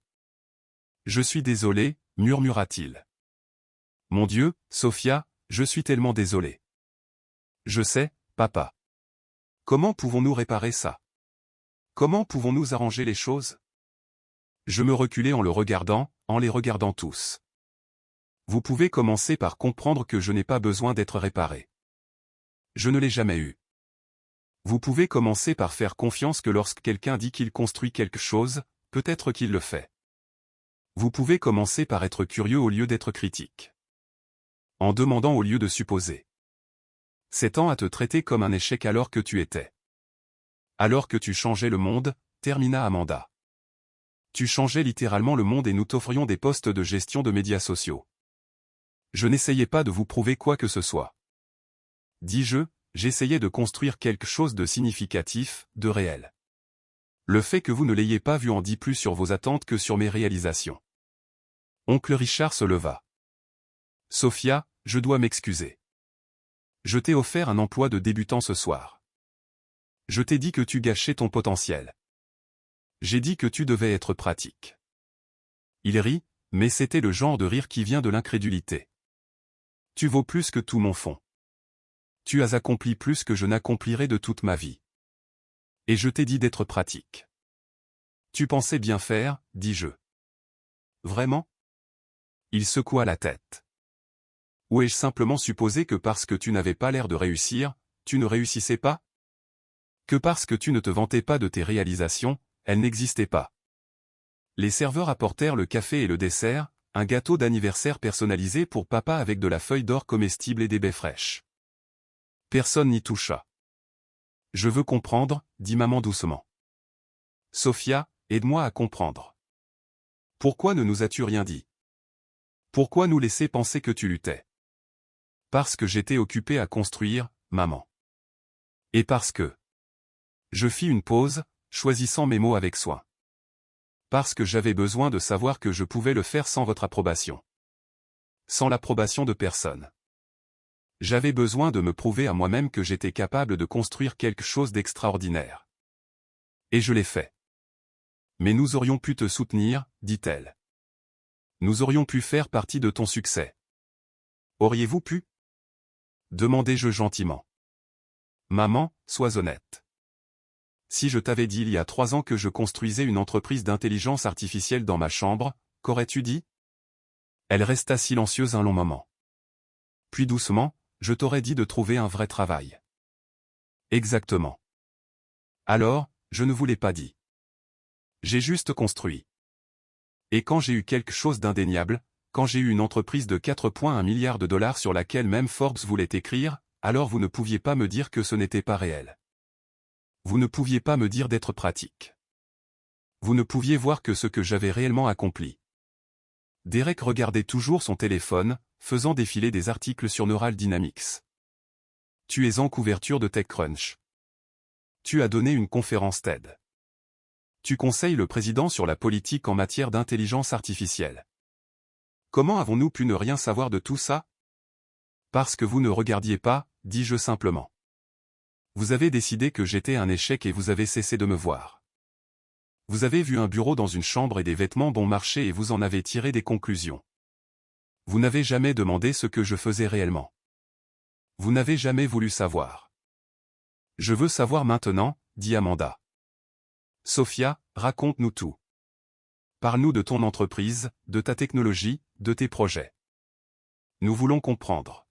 « Je suis désolé, murmura-t-il. Mon Dieu, Sophia, je suis tellement désolé. Je sais, papa. Comment pouvons-nous réparer ça? Comment pouvons-nous arranger les choses? Je me reculai en le regardant, en les regardant tous. Vous pouvez commencer par comprendre que je n'ai pas besoin d'être réparé. Je ne l'ai jamais eu. Vous pouvez commencer par faire confiance que lorsque quelqu'un dit qu'il construit quelque chose, peut-être qu'il le fait. Vous pouvez commencer par être curieux au lieu d'être critique. En demandant au lieu de supposer. 7 ans à te traiter comme un échec alors que tu étais. Alors que tu changeais le monde, termina Amanda. Tu changeais littéralement le monde et nous t'offrions des postes de gestion de médias sociaux. Je n'essayais pas de vous prouver quoi que ce soit. dis-je, j'essayais de construire quelque chose de significatif, de réel. Le fait que vous ne l'ayez pas vu en dit plus sur vos attentes que sur mes réalisations. Oncle Richard se leva. Sophia, je dois m'excuser. Je t'ai offert un emploi de débutant ce soir. Je t'ai dit que tu gâchais ton potentiel. J'ai dit que tu devais être pratique. Il rit, mais c'était le genre de rire qui vient de l'incrédulité. Tu vaux plus que tout mon fonds. Tu as accompli plus que je n'accomplirai de toute ma vie. Et je t'ai dit d'être pratique. Tu pensais bien faire, dis-je. Vraiment? Il secoua la tête. Ou ai-je simplement supposé que parce que tu n'avais pas l'air de réussir, tu ne réussissais pas? Que parce que tu ne te vantais pas de tes réalisations, elles n'existaient pas. Les serveurs apportèrent le café et le dessert, un gâteau d'anniversaire personnalisé pour papa avec de la feuille d'or comestible et des baies fraîches. Personne n'y toucha. Je veux comprendre, dit maman doucement. Sophia, aide-moi à comprendre. Pourquoi ne nous as-tu rien dit? Pourquoi nous laisser penser que tu luttais? Parce que j'étais occupé à construire, maman. Et parce que... Je fis une pause, choisissant mes mots avec soin. Parce que j'avais besoin de savoir que je pouvais le faire sans votre approbation. Sans l'approbation de personne. J'avais besoin de me prouver à moi-même que j'étais capable de construire quelque chose d'extraordinaire. Et je l'ai fait. Mais nous aurions pu te soutenir, dit-elle. Nous aurions pu faire partie de ton succès. Auriez-vous pu? Demandai-je gentiment. Maman, sois honnête. Si je t'avais dit il y a 3 ans que je construisais une entreprise d'intelligence artificielle dans ma chambre, qu'aurais-tu dit? Elle resta silencieuse un long moment. Puis doucement, je t'aurais dit de trouver un vrai travail. Exactement. Alors, je ne vous l'ai pas dit. J'ai juste construit. Et quand j'ai eu quelque chose d'indéniable, quand j'ai eu une entreprise de 4,1 milliards de dollars sur laquelle même Forbes voulait écrire, alors vous ne pouviez pas me dire que ce n'était pas réel. Vous ne pouviez pas me dire d'être pratique. Vous ne pouviez voir que ce que j'avais réellement accompli. Derek regardait toujours son téléphone, faisant défiler des articles sur Neural Dynamics. Tu es en couverture de TechCrunch. Tu as donné une conférence TED. Tu conseilles le président sur la politique en matière d'intelligence artificielle. Comment avons-nous pu ne rien savoir de tout ça? Parce que vous ne regardiez pas, dis-je simplement. Vous avez décidé que j'étais un échec et vous avez cessé de me voir. Vous avez vu un bureau dans une chambre et des vêtements bon marché et vous en avez tiré des conclusions. Vous n'avez jamais demandé ce que je faisais réellement. Vous n'avez jamais voulu savoir. Je veux savoir maintenant, dit Amanda. Sophia, raconte-nous tout. Parle-nous de ton entreprise, de ta technologie, de tes projets. Nous voulons comprendre.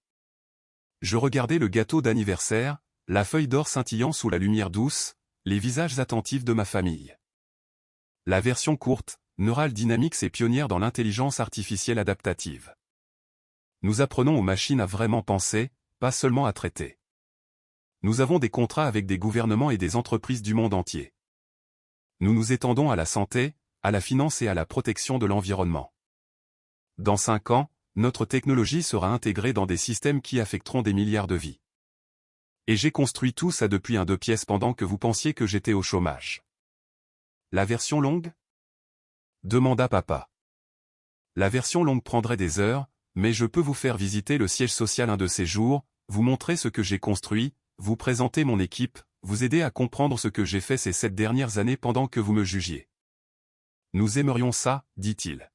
Je regardais le gâteau d'anniversaire, la feuille d'or scintillant sous la lumière douce, les visages attentifs de ma famille. La version courte, Neural Dynamics est pionnière dans l'intelligence artificielle adaptative. Nous apprenons aux machines à vraiment penser, pas seulement à traiter. Nous avons des contrats avec des gouvernements et des entreprises du monde entier. Nous nous étendons à la santé, à la finance et à la protection de l'environnement. Dans 5 ans, notre technologie sera intégrée dans des systèmes qui affecteront des milliards de vies. Et j'ai construit tout ça depuis un 2 pièces pendant que vous pensiez que j'étais au chômage. La version longue? Demanda papa. La version longue prendrait des heures, mais je peux vous faire visiter le siège social un de ces jours, vous montrer ce que j'ai construit, vous présenter mon équipe, vous aider à comprendre ce que j'ai fait ces 7 dernières années pendant que vous me jugiez. Nous aimerions ça, dit-il.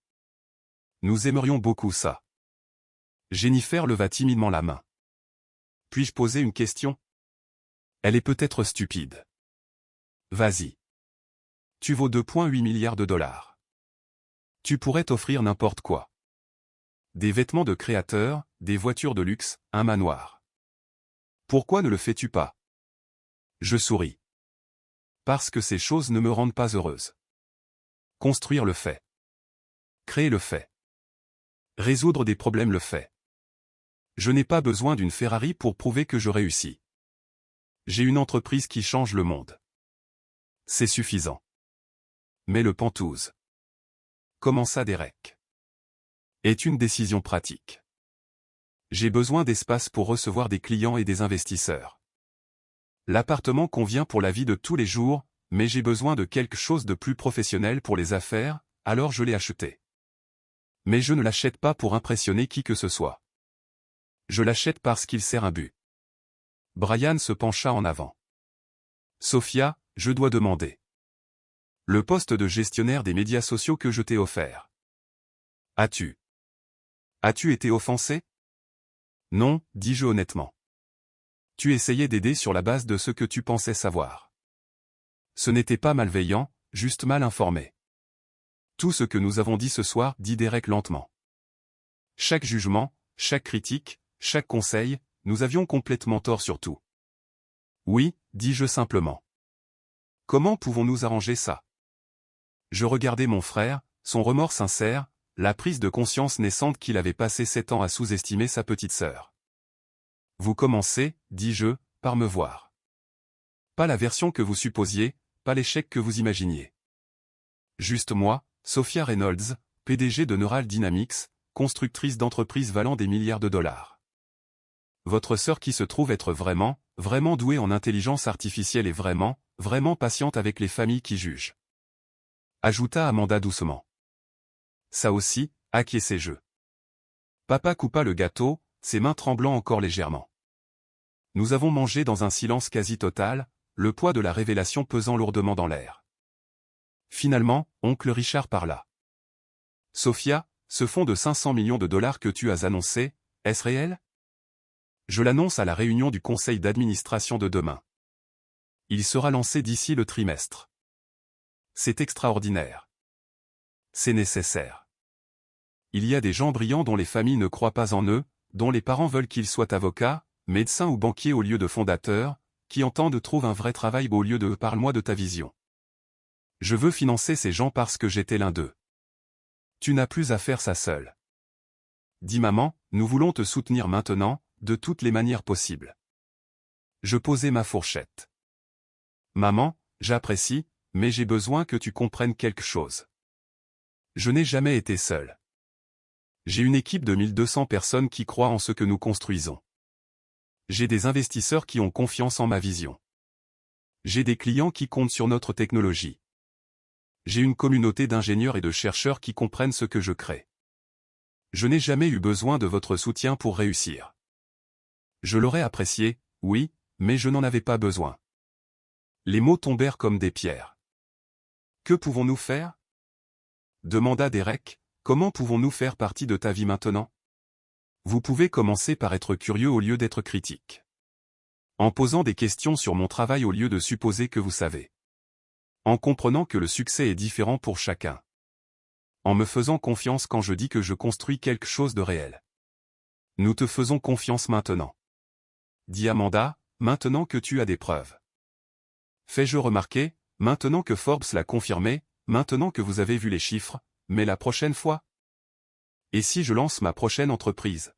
Nous aimerions beaucoup ça. Jennifer leva timidement la main. Puis-je poser une question? Elle est peut-être stupide. Vas-y. Tu vaux 2,8 milliards de dollars. Tu pourrais t'offrir n'importe quoi. Des vêtements de créateur, des voitures de luxe, un manoir. Pourquoi ne le fais-tu pas? Je souris. Parce que ces choses ne me rendent pas heureuse. Construire le fait. Créer le fait. Résoudre des problèmes le fait. Je n'ai pas besoin d'une Ferrari pour prouver que je réussis. J'ai une entreprise qui change le monde. C'est suffisant. Mais le Pantouse. Commença Derek. Est une décision pratique. J'ai besoin d'espace pour recevoir des clients et des investisseurs. L'appartement convient pour la vie de tous les jours, mais j'ai besoin de quelque chose de plus professionnel pour les affaires, alors je l'ai acheté. Mais je ne l'achète pas pour impressionner qui que ce soit. Je l'achète parce qu'il sert un but. Brian se pencha en avant. Sophia, je dois demander. Le poste de gestionnaire des médias sociaux que je t'ai offert. As-tu été offensé? Non, dis-je honnêtement. Tu essayais d'aider sur la base de ce que tu pensais savoir. Ce n'était pas malveillant, juste mal informé. Tout ce que nous avons dit ce soir, dit Derek lentement. Chaque jugement, chaque critique, chaque conseil, nous avions complètement tort sur tout. Oui, dis-je simplement. Comment pouvons-nous arranger ça? Je regardais mon frère, son remords sincère, la prise de conscience naissante qu'il avait passé 7 ans à sous-estimer sa petite sœur. Vous commencez, dis-je, par me voir. Pas la version que vous supposiez, pas l'échec que vous imaginiez. Juste moi, Sophia Reynolds, PDG de Neural Dynamics, constructrice d'entreprises valant des milliards de dollars. Votre sœur qui se trouve être vraiment, vraiment douée en intelligence artificielle et vraiment, vraiment patiente avec les familles qui jugent. Ajouta Amanda doucement. Ça aussi, acquiesçai-je. Papa coupa le gâteau, ses mains tremblant encore légèrement. Nous avons mangé dans un silence quasi total, le poids de la révélation pesant lourdement dans l'air. Finalement, oncle Richard parla. Sophia, ce fonds de 500 millions de dollars que tu as annoncé, est-ce réel? Je l'annonce à la réunion du conseil d'administration de demain. Il sera lancé d'ici le trimestre. C'est extraordinaire. C'est nécessaire. Il y a des gens brillants dont les familles ne croient pas en eux, dont les parents veulent qu'ils soient avocats, médecins ou banquiers au lieu de fondateurs, qui entendent trouver un vrai travail au lieu de « parle-moi de ta vision ». Je veux financer ces gens parce que j'étais l'un d'eux. Tu n'as plus à faire ça seul. Dis maman, nous voulons te soutenir maintenant, de toutes les manières possibles. Je posai ma fourchette. Maman, j'apprécie, mais j'ai besoin que tu comprennes quelque chose. Je n'ai jamais été seul. J'ai une équipe de 1200 personnes qui croient en ce que nous construisons. J'ai des investisseurs qui ont confiance en ma vision. J'ai des clients qui comptent sur notre technologie. J'ai une communauté d'ingénieurs et de chercheurs qui comprennent ce que je crée. Je n'ai jamais eu besoin de votre soutien pour réussir. Je l'aurais apprécié, oui, mais je n'en avais pas besoin. Les mots tombèrent comme des pierres. Que pouvons-nous faire? Demanda Derek, comment pouvons-nous faire partie de ta vie maintenant? Vous pouvez commencer par être curieux au lieu d'être critique. En posant des questions sur mon travail au lieu de supposer que vous savez. En comprenant que le succès est différent pour chacun. En me faisant confiance quand je dis que je construis quelque chose de réel. Nous te faisons confiance maintenant. Dit Amanda, maintenant que tu as des preuves. Fais-je remarquer, maintenant que Forbes l'a confirmé, maintenant que vous avez vu les chiffres, mais la prochaine fois? Et si je lance ma prochaine entreprise?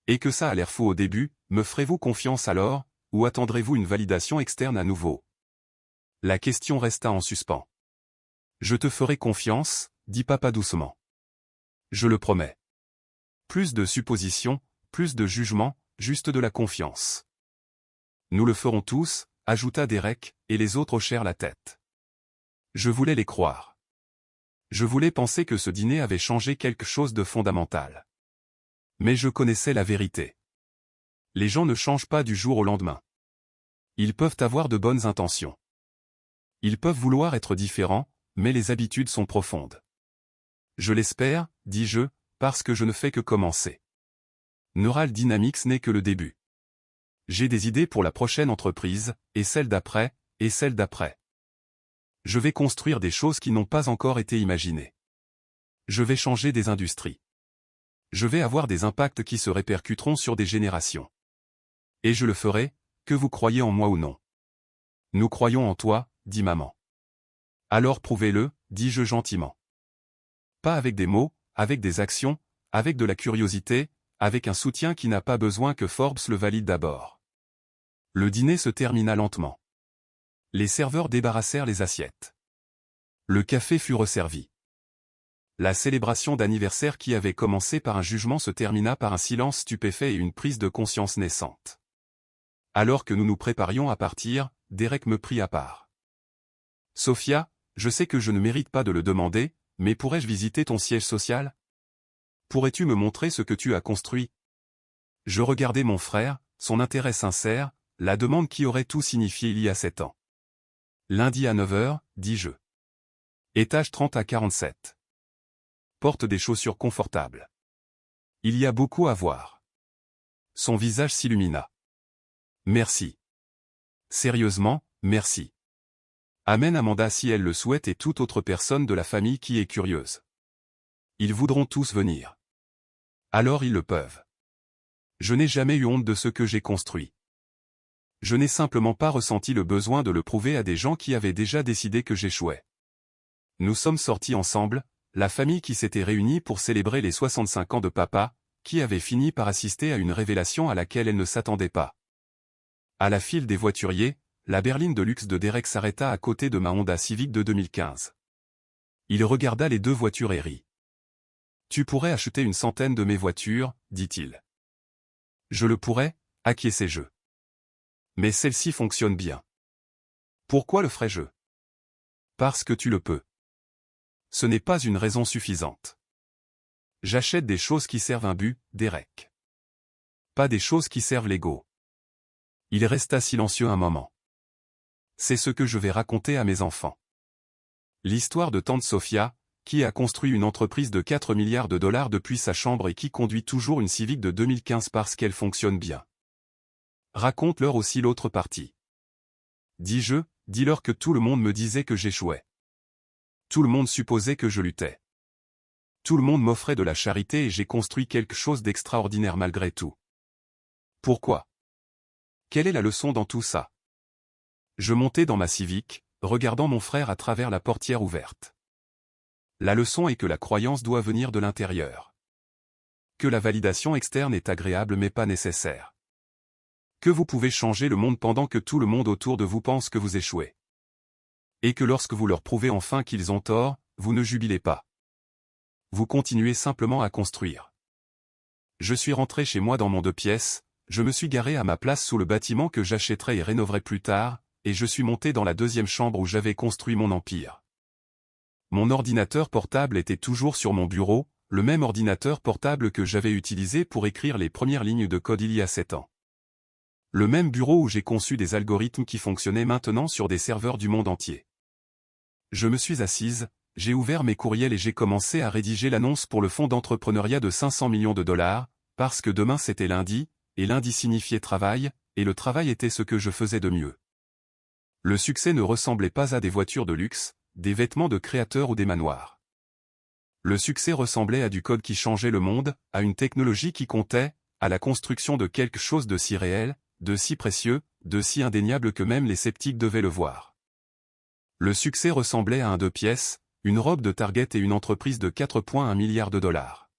Et que ça a l'air fou au début, me ferez-vous confiance alors, ou attendrez-vous une validation externe à nouveau? La question resta en suspens. Je te ferai confiance, dit papa doucement. Je le promets. Plus de suppositions, plus de jugements, juste de la confiance. Nous le ferons tous, ajouta Derek, et les autres hochèrent la tête. Je voulais les croire. Je voulais penser que ce dîner avait changé quelque chose de fondamental. Mais je connaissais la vérité. Les gens ne changent pas du jour au lendemain. Ils peuvent avoir de bonnes intentions. Ils peuvent vouloir être différents, mais les habitudes sont profondes. Je l'espère, dis-je, parce que je ne fais que commencer. Neural Dynamics n'est que le début. J'ai des idées pour la prochaine entreprise, et celle d'après, et celle d'après. Je vais construire des choses qui n'ont pas encore été imaginées. Je vais changer des industries. Je vais avoir des impacts qui se répercuteront sur des générations. Et je le ferai, que vous croyez en moi ou non. Nous croyons en toi, dit maman. Alors prouvez-le, dis-je gentiment. Pas avec des mots, avec des actions, avec de la curiosité, avec un soutien qui n'a pas besoin que Forbes le valide d'abord. Le dîner se termina lentement. Les serveurs débarrassèrent les assiettes. Le café fut resservi. La célébration d'anniversaire qui avait commencé par un jugement se termina par un silence stupéfait et une prise de conscience naissante. Alors que nous nous préparions à partir, Derek me prit à part. « Sophia, je sais que je ne mérite pas de le demander, mais pourrais-je visiter ton siège social? Pourrais-tu me montrer ce que tu as construit ?» Je regardais mon frère, son intérêt sincère, la demande qui aurait tout signifié il y a 7 ans. « Lundi à 9 h, dis-je. Étage 30 à 47. Porte des chaussures confortables. Il y a beaucoup à voir. » Son visage s'illumina. « Merci. Sérieusement, merci. Amène Amanda si elle le souhaite et toute autre personne de la famille qui est curieuse. Ils voudront tous venir. Alors ils le peuvent. Je n'ai jamais eu honte de ce que j'ai construit. Je n'ai simplement pas ressenti le besoin de le prouver à des gens qui avaient déjà décidé que j'échouais. Nous sommes sortis ensemble, la famille qui s'était réunie pour célébrer les 65 ans de papa, qui avait fini par assister à une révélation à laquelle elle ne s'attendait pas. À la file des voituriers, la berline de luxe de Derek s'arrêta à côté de ma Honda Civic de 2015. Il regarda les 2 voitures et rit. « Tu pourrais acheter une centaine de mes voitures, dit-il. »« Je le pourrais, acquiesçai-je. Mais celle-ci fonctionne bien. »« Pourquoi le ferais-je ? » ?»« Parce que tu le peux. » Ce n'est pas une raison suffisante. J'achète des choses qui servent un but, Derek. Pas des choses qui servent l'ego. Il resta silencieux un moment. C'est ce que je vais raconter à mes enfants. L'histoire de tante Sophia, qui a construit une entreprise de 4 milliards de dollars depuis sa chambre et qui conduit toujours une Civic de 2015 parce qu'elle fonctionne bien. Raconte-leur aussi l'autre partie. Dis-je, dis-leur que tout le monde me disait que j'échouais. Tout le monde supposait que je luttais. Tout le monde m'offrait de la charité et j'ai construit quelque chose d'extraordinaire malgré tout. Pourquoi? Quelle est la leçon dans tout ça? Je montais dans ma Civic, regardant mon frère à travers la portière ouverte. La leçon est que la croyance doit venir de l'intérieur. Que la validation externe est agréable mais pas nécessaire. Que vous pouvez changer le monde pendant que tout le monde autour de vous pense que vous échouez. Et que lorsque vous leur prouvez enfin qu'ils ont tort, vous ne jubilez pas. Vous continuez simplement à construire. Je suis rentré chez moi dans mon 2 pièces, je me suis garé à ma place sous le bâtiment que j'achèterai et rénoverai plus tard, et je suis monté dans la 2e chambre où j'avais construit mon empire. Mon ordinateur portable était toujours sur mon bureau, le même ordinateur portable que j'avais utilisé pour écrire les premières lignes de code il y a 7 ans. Le même bureau où j'ai conçu des algorithmes qui fonctionnaient maintenant sur des serveurs du monde entier. Je me suis assise, j'ai ouvert mes courriels et j'ai commencé à rédiger l'annonce pour le fonds d'entrepreneuriat de 500 millions de dollars, parce que demain c'était lundi, et lundi signifiait travail, et le travail était ce que je faisais de mieux. Le succès ne ressemblait pas à des voitures de luxe, des vêtements de créateurs ou des manoirs. Le succès ressemblait à du code qui changeait le monde, à une technologie qui comptait, à la construction de quelque chose de si réel, de si précieux, de si indéniable que même les sceptiques devaient le voir. Le succès ressemblait à un 2 pièces, une robe de Target et une entreprise de 4,1 milliards de dollars.